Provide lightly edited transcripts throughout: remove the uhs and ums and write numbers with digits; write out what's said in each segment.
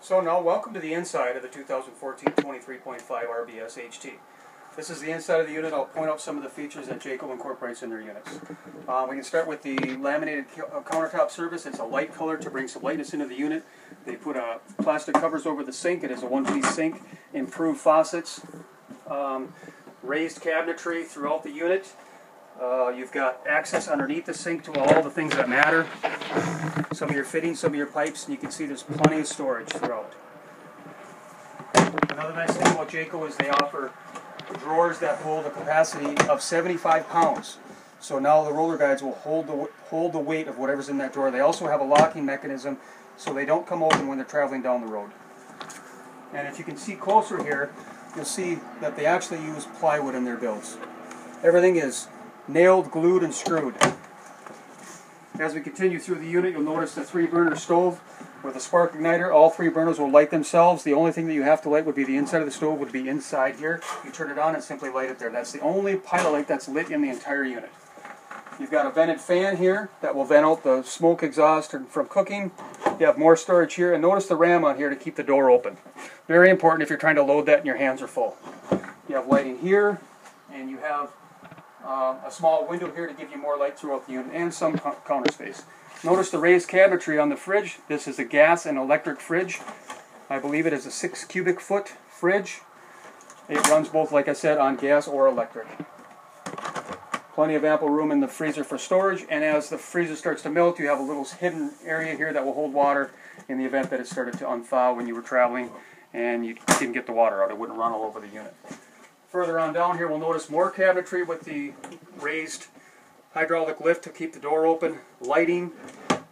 So now, welcome to the inside of the 2014 23.5 RBS HT. This is the inside of the unit. I'll point out some of the features that JAYCO incorporates in their units. We can start with the laminated countertop surface. It's a light color to bring some lightness into the unit. They put plastic covers over the sink. It is a one-piece sink. Improved faucets. Raised cabinetry throughout the unit. You've got access underneath the sink to all the things that matter. Some of your fittings, some of your pipes, and you can see there's plenty of storage throughout. Another nice thing about JAYCO is they offer drawers that hold a capacity of 75 pounds. So now the roller guides will hold the weight of whatever's in that drawer. They also have a locking mechanism so they don't come open when they're traveling down the road. And if you can see closer here, you'll see that they actually use plywood in their builds. Everything is nailed, glued, and screwed. As we continue through the unit, you'll notice the 3-burner stove with a spark igniter. All 3 burners will light themselves. The only thing that you have to light would be the inside of the stove, would be inside here. You turn it on and simply light it there. That's the only pilot light that's lit in the entire unit. You've got a vented fan here that will vent out the smoke exhaust from cooking. You have more storage here, and notice the ram on here to keep the door open. Very important if you're trying to load that and your hands are full. You have lighting here, and you have a small window here to give you more light throughout the unit, and some counter space. Notice the raised cabinetry on the fridge. This is a gas and electric fridge. I believe it is a 6 cubic foot fridge. It runs both, like I said, on gas or electric. Plenty of ample room in the freezer for storage, and as the freezer starts to melt, you have a little hidden area here that will hold water in the event that it started to unthaw when you were traveling and you didn't get the water out. It wouldn't run all over the unit. Further on down here, we'll notice more cabinetry with the raised hydraulic lift to keep the door open. Lighting.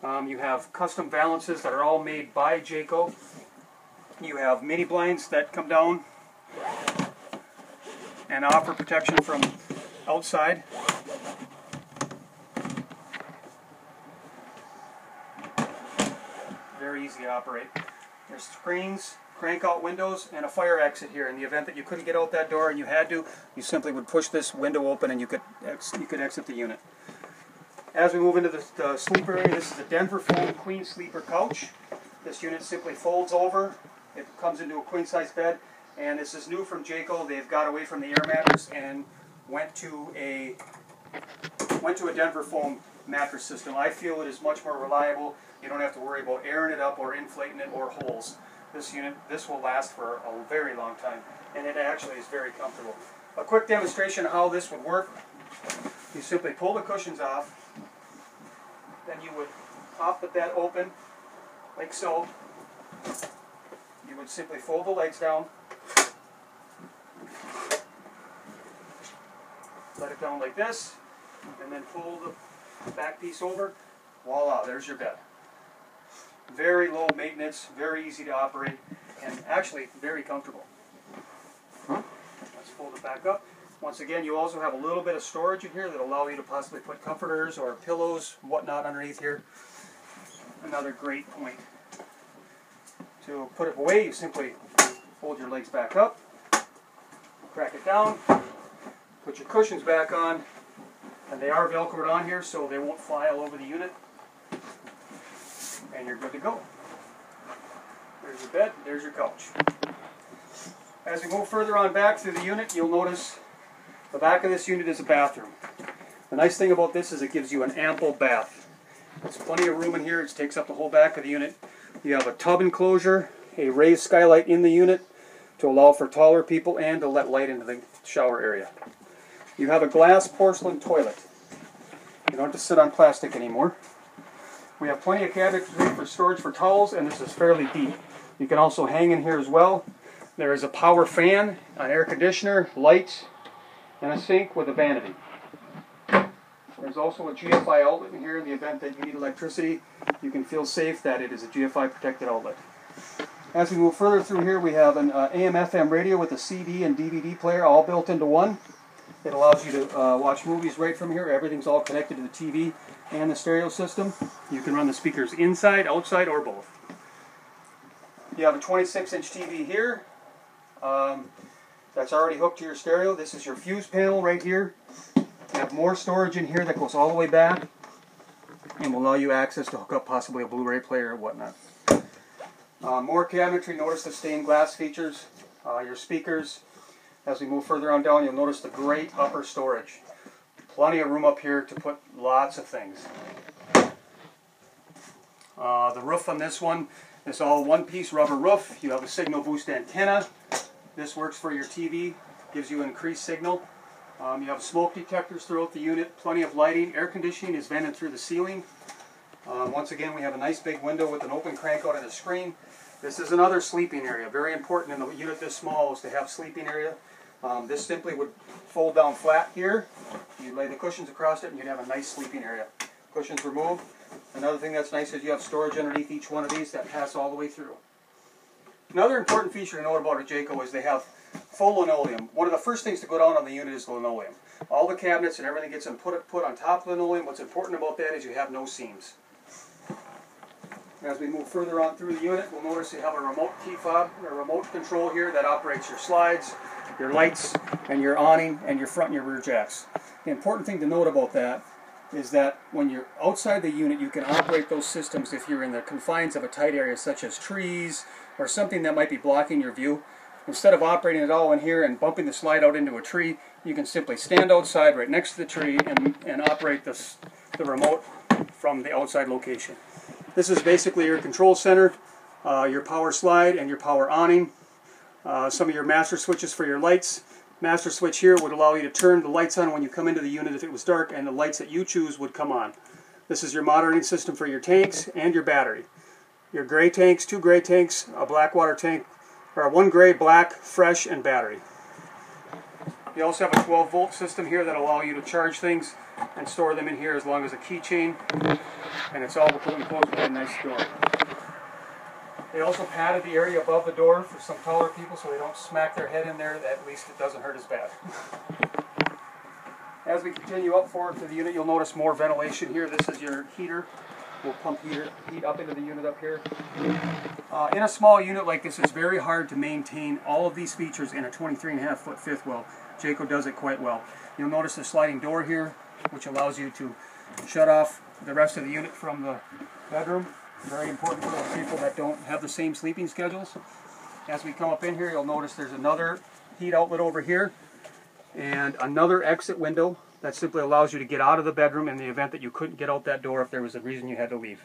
You have custom valances that are all made by JAYCO. You have mini blinds that come down and offer protection from outside. Very easy to operate. There's screens, crank-out windows, and a fire exit here. In the event that you couldn't get out that door and you had to, you simply would push this window open and you could exit the unit. As we move into the sleeper area, this is a Denver foam queen sleeper couch. This unit simply folds over. It comes into a queen-size bed, and this is new from JAYCO. They've got away from the air mattress and went to a Denver foam mattress system. I feel it is much more reliable. You don't have to worry about airing it up or inflating it or holes. This will last for a very long time, and it actually is very comfortable. A quick demonstration of how this would work. You simply pull the cushions off, then you would pop that open like so. You would simply fold the legs down, let it down like this, and then pull the back piece over. Voila, there's your bed. Very low maintenance, very easy to operate, and actually very comfortable. Let's fold it back up. Once again, you also have a little bit of storage in here that will allow you to possibly put comforters or pillows, whatnot underneath here. Another great point. To put it away, you simply fold your legs back up, crack it down, put your cushions back on, and they are Velcroed on here so they won't fly all over the unit. And you're good to go. There's your bed, there's your couch. As we go further on back through the unit, you'll notice the back of this unit is a bathroom. The nice thing about this is it gives you an ample bath. There's plenty of room in here. It takes up the whole back of the unit. You have a tub enclosure, a raised skylight in the unit to allow for taller people and to let light into the shower area. You have a glass porcelain toilet. You don't have to sit on plastic anymore. We have plenty of cabinetry for storage for towels, and this is fairly deep. You can also hang in here as well. There is a power fan, an air conditioner, lights, and a sink with a vanity. There's also a GFI outlet in here in the event that you need electricity. You can feel safe that it is a GFI protected outlet. As we move further through here, we have an AM/FM radio with a CD and DVD player all built into one. It allows you to watch movies right from here. Everything's all connected to the TV and the stereo system. You can run the speakers inside, outside, or both. You have a 26-inch TV here. That's already hooked to your stereo. This is your fuse panel right here. You have more storage in here that goes all the way back and will allow you access to hook up possibly a Blu-ray player or whatnot. More cabinetry. Notice the stained glass features, your speakers. As we move further on down, you'll notice the great upper storage. Plenty of room up here to put lots of things. The roof on this one is all one-piece rubber roof. You have a signal boost antenna. This works for your TV, gives you increased signal. You have smoke detectors throughout the unit, plenty of lighting. Air conditioning is vented through the ceiling. Once again, we have a nice big window with an open crank out and a screen. This is another sleeping area. Very important in a unit this small is to have sleeping area. This simply would fold down flat here. You lay the cushions across it and you'd have a nice sleeping area. Cushions removed. Another thing that's nice is you have storage underneath each one of these that pass all the way through. Another important feature to note about a JAYCO is they have full linoleum. One of the first things to go down on the unit is the linoleum. All the cabinets and everything gets put on top of the linoleum. What's important about that is you have no seams. As we move further on through the unit, we'll notice you have a remote key fob, a remote control here that operates your slides, your lights, and your awning, and your front and your rear jacks. The important thing to note about that is that when you're outside the unit, you can operate those systems if you're in the confines of a tight area such as trees or something that might be blocking your view. Instead of operating it all in here and bumping the slide out into a tree, you can simply stand outside right next to the tree and operate the remote from the outside location. This is basically your control center, your power slide, and your power awning. Some of your master switches for your lights. Master switch here would allow you to turn the lights on when you come into the unit if it was dark, and the lights that you choose would come on. This is your monitoring system for your tanks and your battery. Your gray tanks, 2 gray tanks, a black water tank, or 1 gray, black, fresh, and battery. You also have a 12-volt system here that will allow you to charge things and store them in here as long as a keychain, and it's all enclosed with a nice door. They also padded the area above the door for some taller people so they don't smack their head in there. At least it doesn't hurt as bad. As we continue up forward to the unit, you'll notice more ventilation here. This is your heater. We'll pump heat up into the unit up here. In a small unit like this, it's very hard to maintain all of these features in a 23.5-foot fifth wheel. JAYCO does it quite well. You'll notice the sliding door here, which allows you to shut off the rest of the unit from the bedroom. Very important for those people that don't have the same sleeping schedules. As we come up in here, you'll notice there's another heat outlet over here and another exit window that simply allows you to get out of the bedroom in the event that you couldn't get out that door if there was a reason you had to leave.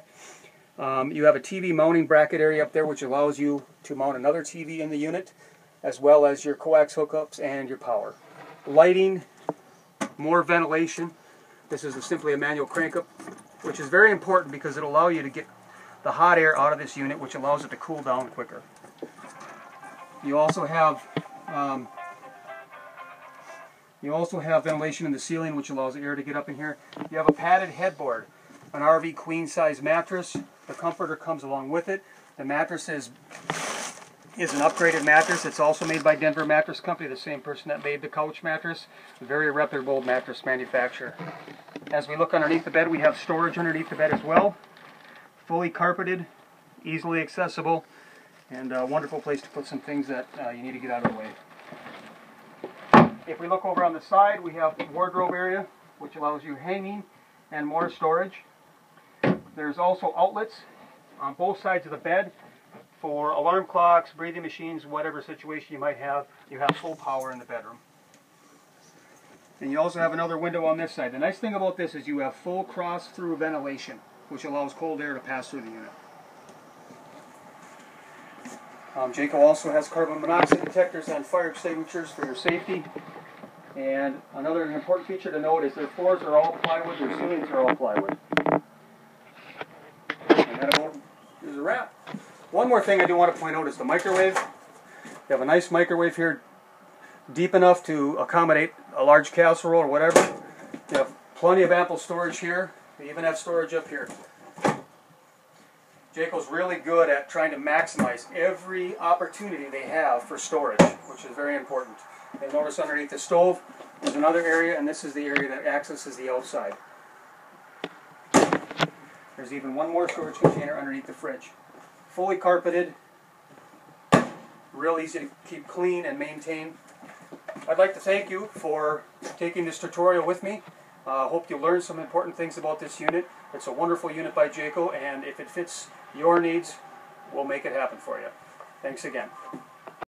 You have a TV mounting bracket area up there which allows you to mount another TV in the unit, as well as your coax hookups and your power. Lighting, more ventilation. This is simply a manual crank up, which is very important because it'll allow you to get the hot air out of this unit, which allows it to cool down quicker. You also have ventilation in the ceiling, which allows the air to get up in here. You have a padded headboard, an RV queen size mattress. The comforter comes along with it. The mattress is an upgraded mattress. It's also made by Denver Mattress Company, the same person that made the couch mattress. A very reputable mattress manufacturer. As we look underneath the bed, we have storage underneath the bed as well. Fully carpeted, easily accessible, and a wonderful place to put some things that you need to get out of the way. If we look over on the side, we have the wardrobe area, which allows you hanging and more storage. There's also outlets on both sides of the bed for alarm clocks, breathing machines, whatever situation you might have. You have full power in the bedroom. And you also have another window on this side. The nice thing about this is you have full cross-through ventilation, which allows cold air to pass through the unit. JAYCO also has carbon monoxide detectors and fire extinguishers for your safety. And another important feature to note is their floors are all plywood, their ceilings are all plywood. And that about is a wrap. One more thing I do want to point out is the microwave. You have a nice microwave here, deep enough to accommodate a large casserole or whatever. You have plenty of ample storage here. We even have storage up here. JAYCO's really good at trying to maximize every opportunity they have for storage, which is very important. And notice underneath the stove, there's another area, and this is the area that accesses the outside. There's even one more storage container underneath the fridge. Fully carpeted, real easy to keep clean and maintain. I'd like to thank you for taking this tutorial with me. Hope you learned some important things about this unit. It's a wonderful unit by JAYCO, and if it fits your needs, we'll make it happen for you. Thanks again.